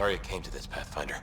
sorry it came to this, Pathfinder.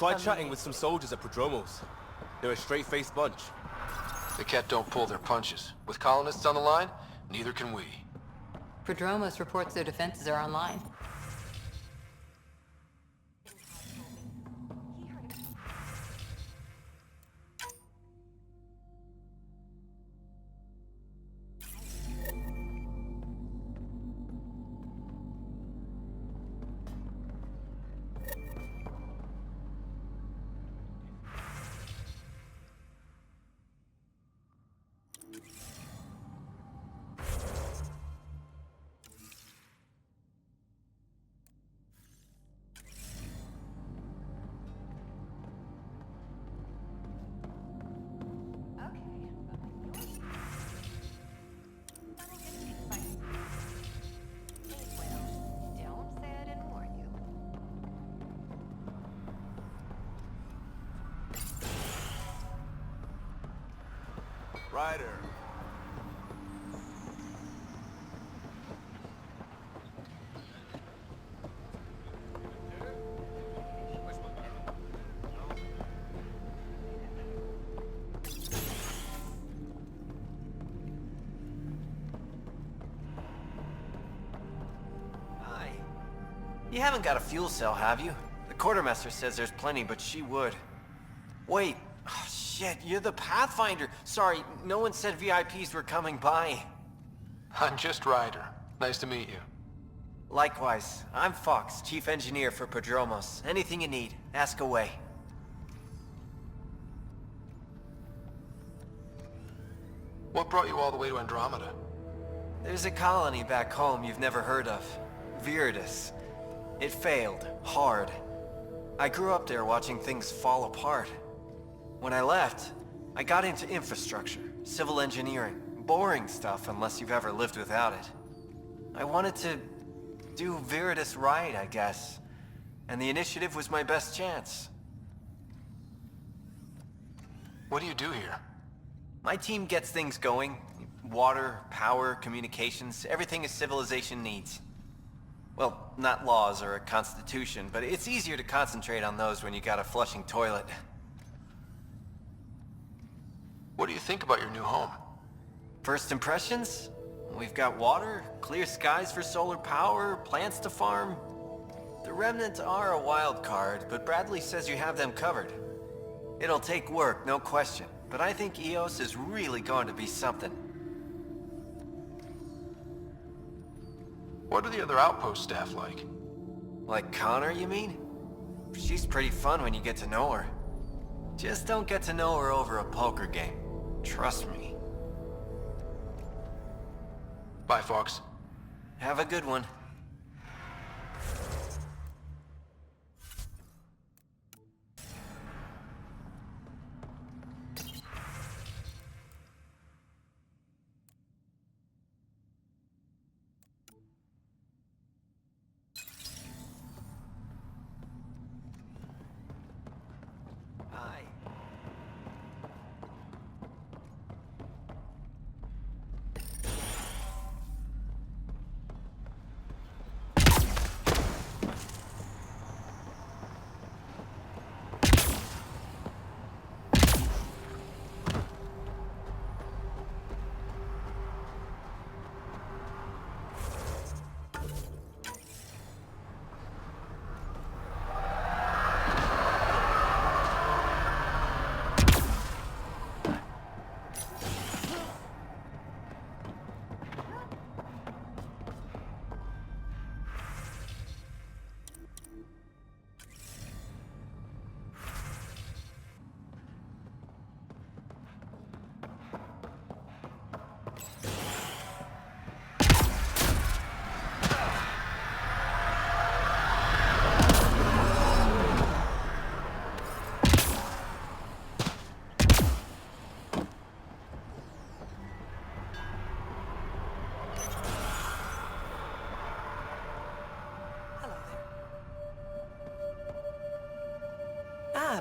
Tried chatting with some soldiers at Продромос. They're a straight-faced bunch. The cat don't pull their punches. With colonists on the line, neither can we. Продромос reports their defenses are online. Ryder. Hi. You haven't got a fuel cell, have you? The quartermaster says there's plenty, but she would. Wait. Oh, shit, you're the Pathfinder. Sorry, no one said VIPs were coming by. I'm just Ryder. Nice to meet you. Likewise. I'm Fox, Chief Engineer for Продромос. Anything you need, ask away. What brought you all the way to Andromeda? There's a colony back home you've never heard of. Viridis. It failed. Hard. I grew up there watching things fall apart. When I left, I got into infrastructure, civil engineering. Boring stuff unless you've ever lived without it. I wanted to do Viridis right, I guess. And the initiative was my best chance. What do you do here? My team gets things going. Water, power, communications, everything a civilization needs. Well, not laws or a constitution, but it's easier to concentrate on those when you got a flushing toilet. What do you think about your new home? First impressions? We've got water, clear skies for solar power, plants to farm. The remnants are a wild card, but Bradley says you have them covered. It'll take work, no question, but I think EOS is really going to be something. What are the other outpost staff like? Like Connor, you mean? She's pretty fun when you get to know her. Just don't get to know her over a poker game. Trust me. Bye, Fox. Have a good one.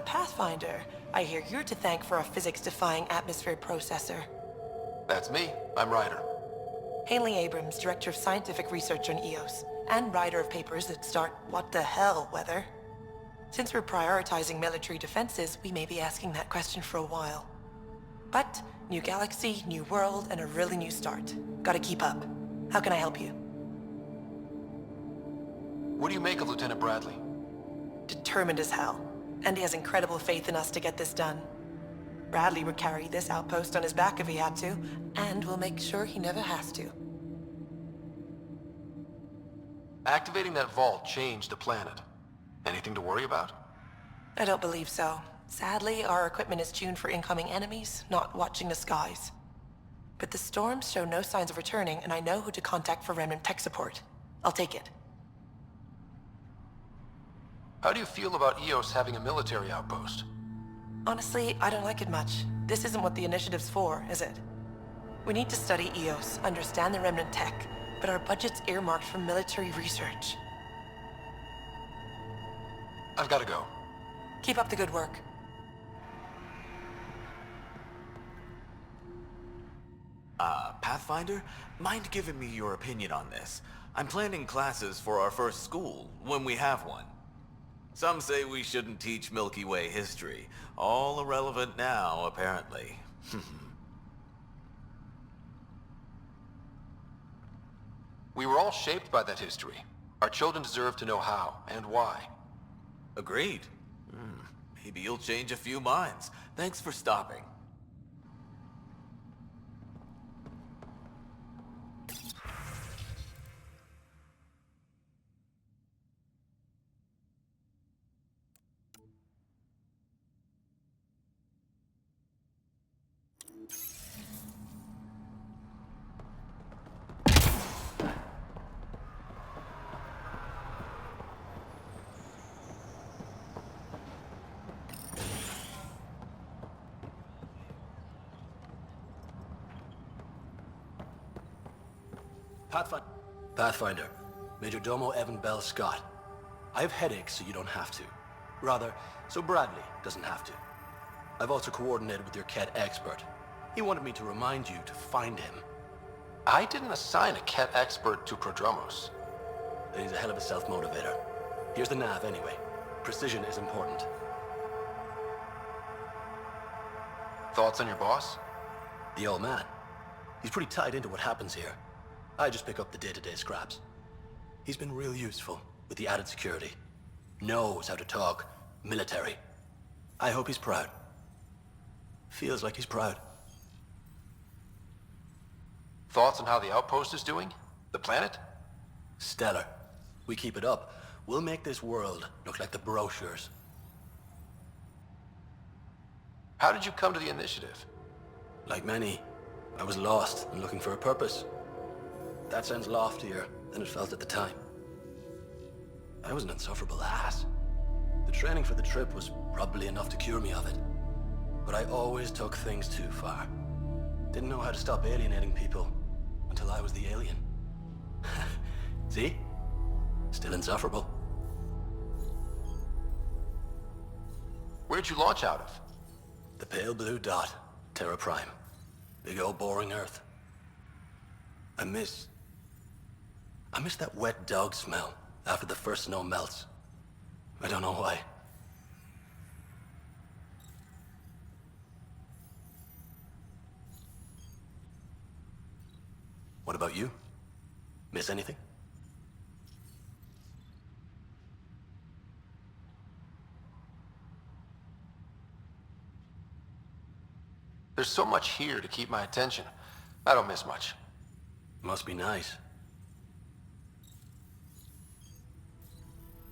Pathfinder. I hear you're to thank for a physics-defying atmosphere processor. That's me. I'm Ryder. Haley Abrams, Director of Scientific Research on EOS, and writer of papers that start what the hell weather. Since we're prioritizing military defenses, we may be asking that question for a while. But, new galaxy, new world, and a really new start. Gotta keep up. How can I help you? What do you make of Lieutenant Bradley? Determined as hell. And he has incredible faith in us to get this done. Bradley would carry this outpost on his back if he had to, and we'll make sure he never has to. Activating that vault changed the planet. Anything to worry about? I don't believe so. Sadly, our equipment is tuned for incoming enemies, not watching the skies. But the storms show no signs of returning, and I know who to contact for Remnant tech support. I'll take it. How do you feel about EOS having a military outpost? Honestly, I don't like it much. This isn't what the initiative's for, is it? We need to study EOS, understand the Remnant tech, but our budget's earmarked for military research. I've got to go. Keep up the good work. Pathfinder? Mind giving me your opinion on this? I'm planning classes for our first school, when we have one. Some say we shouldn't teach Milky Way history. All irrelevant now, apparently. We were all shaped by that history. Our children deserve to know how and why. Agreed. Maybe you'll change a few minds. Thanks for stopping. Pathfinder, Major Domo Evan Bell Scott. I have headaches, so you don't have to. Rather, so Bradley doesn't have to. I've also coordinated with your Ket expert. He wanted me to remind you to find him. I didn't assign a Ket expert to Продромос. Then he's a hell of a self-motivator. Here's the nav anyway. Precision is important. Thoughts on your boss? The old man. He's pretty tied into what happens here. I just pick up the day-to-day scraps. He's been real useful with the added security. Knows how to talk military. I hope he's proud. Feels like he's proud. Thoughts on how the outpost is doing? The planet? Stellar. We keep it up, we'll make this world look like the brochures. How did you come to the initiative? Like many, I was lost and looking for a purpose. That sounds loftier than it felt at the time. I was an insufferable ass. The training for the trip was probably enough to cure me of it. But I always took things too far. Didn't know how to stop alienating people until I was the alien. See? Still insufferable. Where'd you launch out of? The pale blue dot, Terra Prime. Big old boring Earth. I miss that wet dog smell after the first snow melts. I don't know why. What about you? Miss anything? There's so much here to keep my attention. I don't miss much. Must be nice.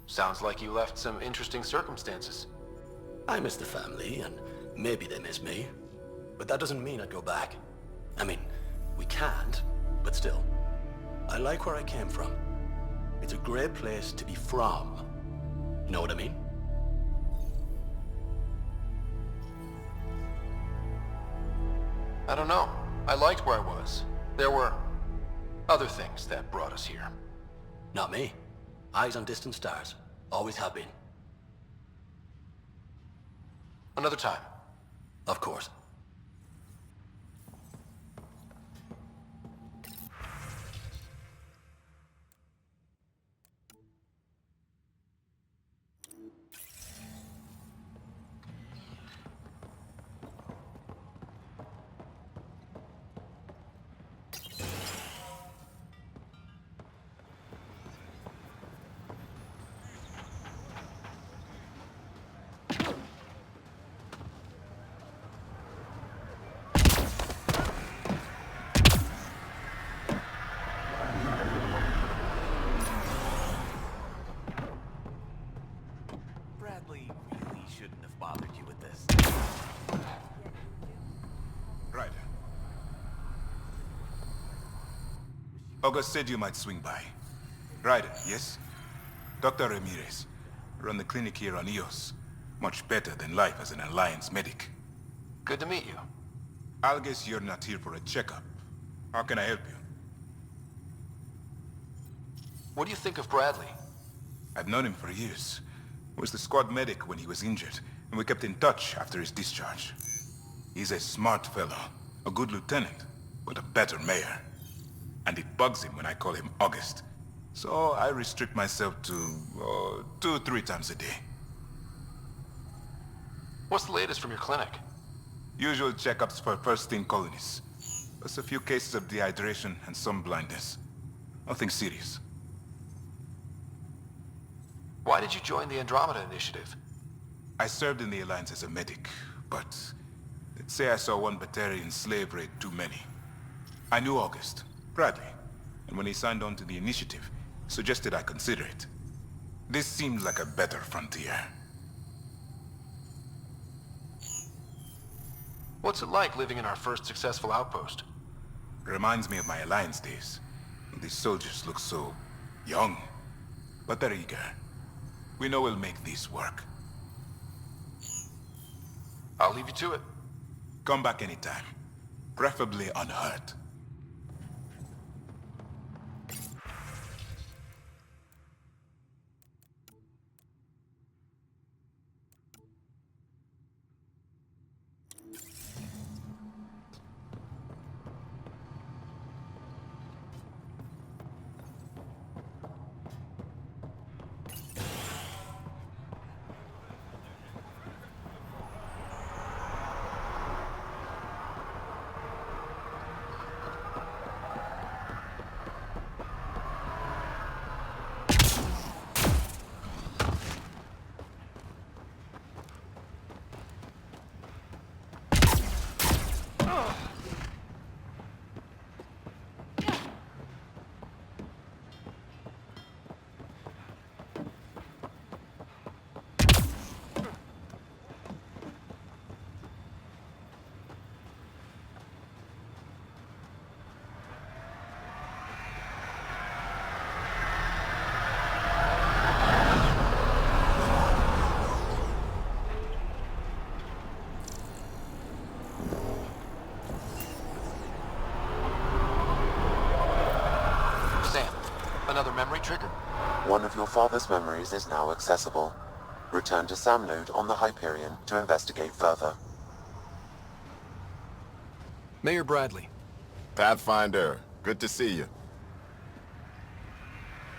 Sounds like you left some interesting circumstances. I miss the family, and maybe they miss me. But that doesn't mean I'd go back. I mean, we can't, but still. I like where I came from. It's a great place to be from. You know what I mean? I don't know. I liked where I was. There were other things that brought us here. Not me. Eyes on distant stars. Always have been. Another time. Of course. Bradley really shouldn't have bothered you with this. Right. August said you might swing by. Ryder, yes? Dr. Ramirez. Run the clinic here on EOS. Much better than life as an Alliance medic. Good to meet you. I'll guess you're not here for a checkup. How can I help you? What do you think of Bradley? I've known him for years. Was the squad medic when he was injured, and we kept in touch after his discharge. He's a smart fellow, a good lieutenant, but a better mayor. And it bugs him when I call him August. So I restrict myself to 2-3 times a day. What's the latest from your clinic? Usual checkups for first-in colonists. Plus a few cases of dehydration and some blindness. Nothing serious. Why did you join the Andromeda Initiative? I served in the Alliance as a medic, but let's say I saw one Batarian slave raid too many. I knew August, Bradley, and when he signed on to the initiative, suggested I consider it. This seemed like a better frontier. What's it like living in our first successful outpost? Reminds me of my Alliance days. These soldiers look so young, but they're eager. We know we'll make this work. I'll leave you to it. Come back anytime, preferably unhurt. Another memory trigger? One of your father's memories is now accessible. Return to Sam Node on the Hyperion to investigate further. Mayor Bradley. Pathfinder, good to see you.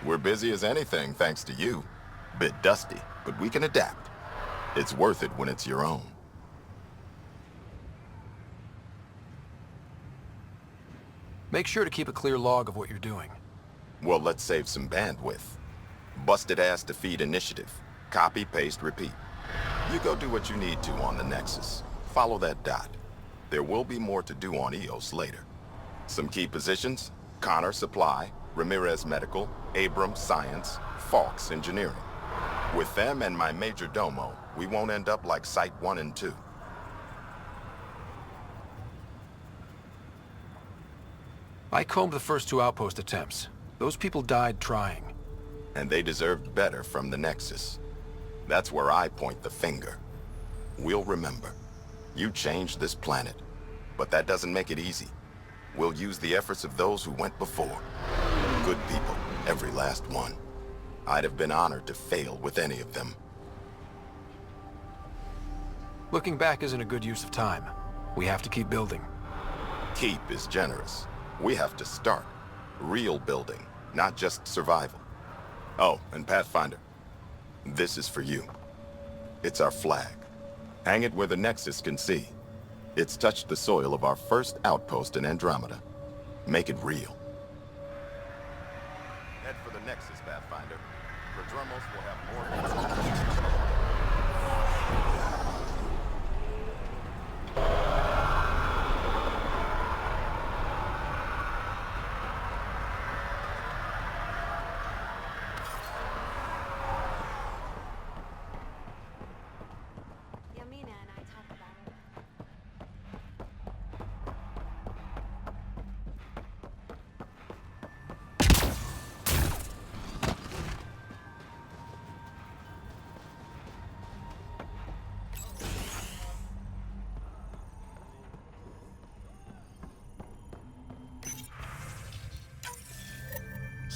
We're busy as anything thanks to you. Bit dusty, but we can adapt. It's worth it when it's your own. Make sure to keep a clear log of what you're doing. Well, let's save some bandwidth. Busted ass to feed initiative. Copy, paste, repeat. You go do what you need to on the Nexus. Follow that dot. There will be more to do on EOS later. Some key positions: Connor Supply, Ramirez Medical, Abrams Science, Falks Engineering. With them and my major domo, we won't end up like Site 1 and 2. I combed the first 2 outpost attempts. Those people died trying. And they deserved better from the Nexus. That's where I point the finger. We'll remember. You changed this planet. But that doesn't make it easy. We'll use the efforts of those who went before. Good people, every last one. I'd have been honored to fail with any of them. Looking back isn't a good use of time. We have to keep building. Keep is generous. We have to start. Real building, not just survival. Oh, and Pathfinder, this is for you. It's our flag. Hang it where the Nexus can see. It's touched the soil of our first outpost in Andromeda. Make it real. Head for the Nexus, Pathfinder. Продромos will have more...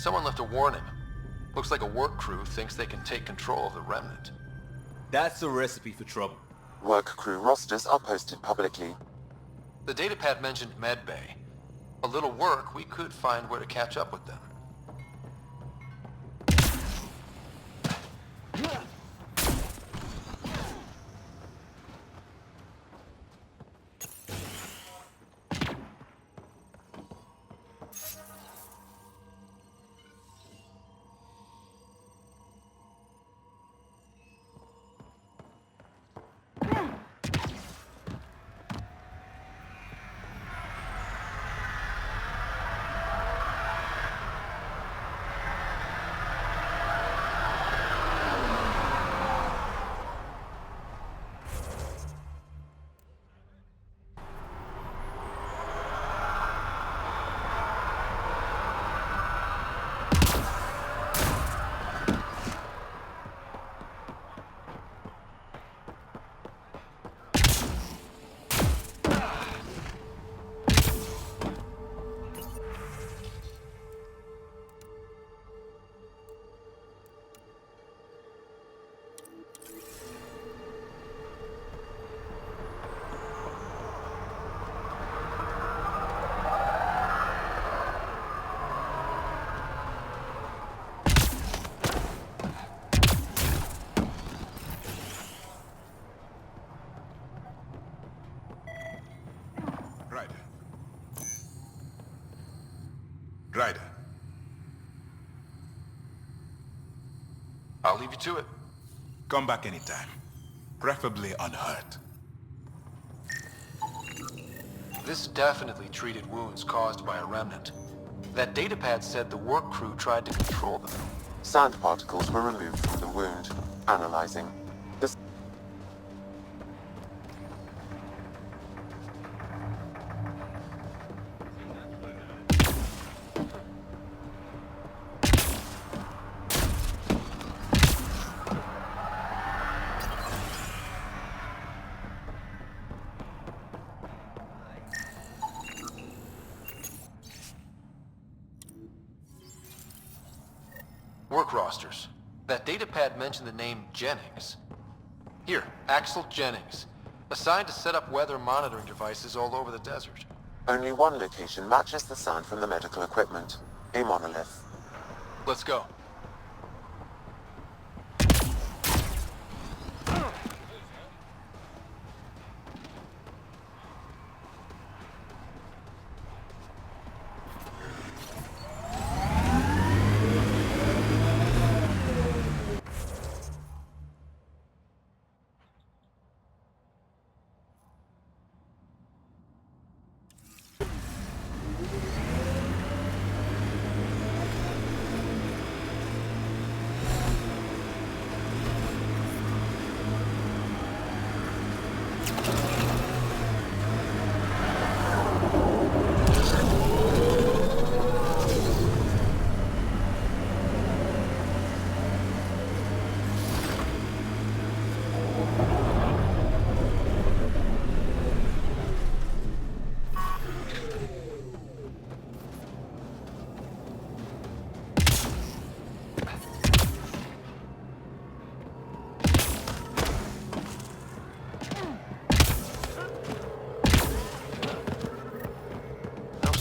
Someone left a warning. Looks like a work crew thinks they can take control of the remnant. That's a recipe for trouble. Work crew rosters are posted publicly. The datapad mentioned medbay. A little work, we could find where to catch up with them. Ryder. I'll leave you to it. Come back anytime. Preferably unhurt. This definitely treated wounds caused by a remnant. That datapad said the work crew tried to control them. Sand particles were removed from the wound. Analyzing. This Work rosters. That datapad mentioned the name Jennings. Here, Axel Jennings. Assigned to set up weather monitoring devices all over the desert. only one location matches the sound from the medical equipment. A monolith. Let's go.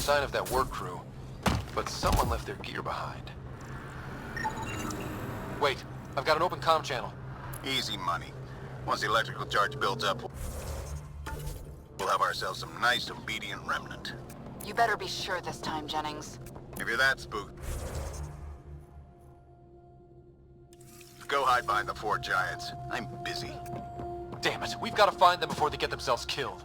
sign of that work crew, but someone left their gear behind. Wait, I've got an open comm channel. Easy money. Once the electrical charge builds up, we'll have ourselves some nice, obedient remnant. You better be sure this time, Jennings. If you're that spooked, go hide behind the 4 giants. I'm busy. Damn it, we've got to find them before they get themselves killed.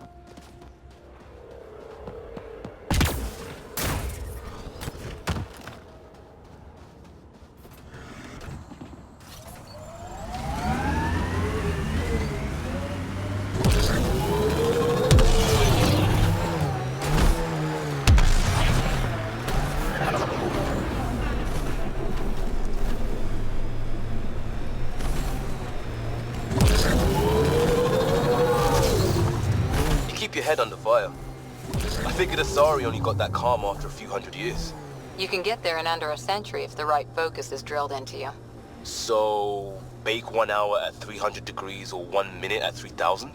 Keep your head under fire. I figured Asari only got that calm after a few hundred years. You can get there in under a century if the right focus is drilled into you. So, bake 1 hour at 300 degrees or 1 minute at 3000?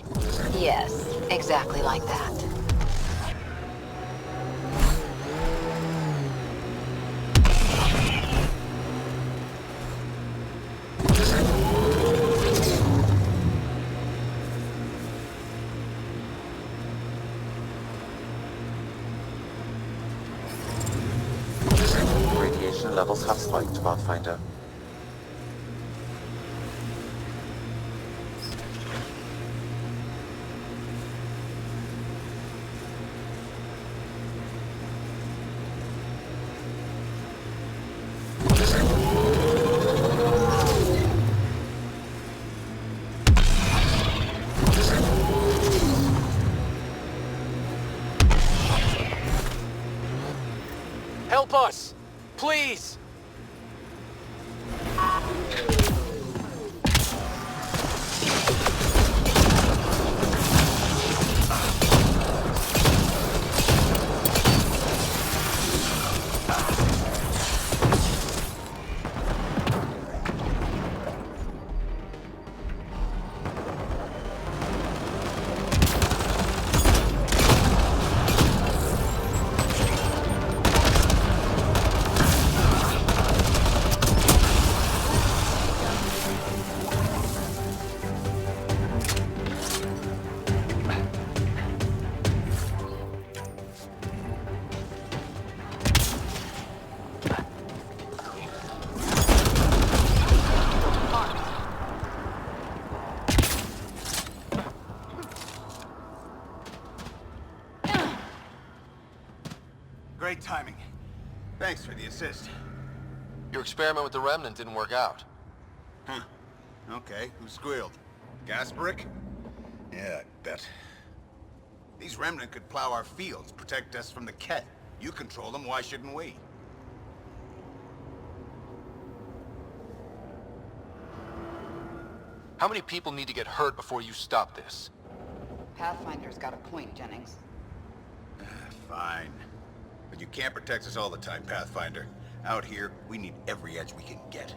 Yes, exactly like that. Radiation levels have spiked, Pathfinder. Help us! Please! Great timing. Thanks for the assist. Your experiment with the Remnant didn't work out. Huh. Okay, who squealed? Gasberick? Yeah, I bet. These Remnant could plow our fields, protect us from the Ket. You control them, why shouldn't we? How many people need to get hurt before you stop this? Pathfinder's got a point, Jennings. Fine. But you can't protect us all the time, Pathfinder. Out here, we need every edge we can get.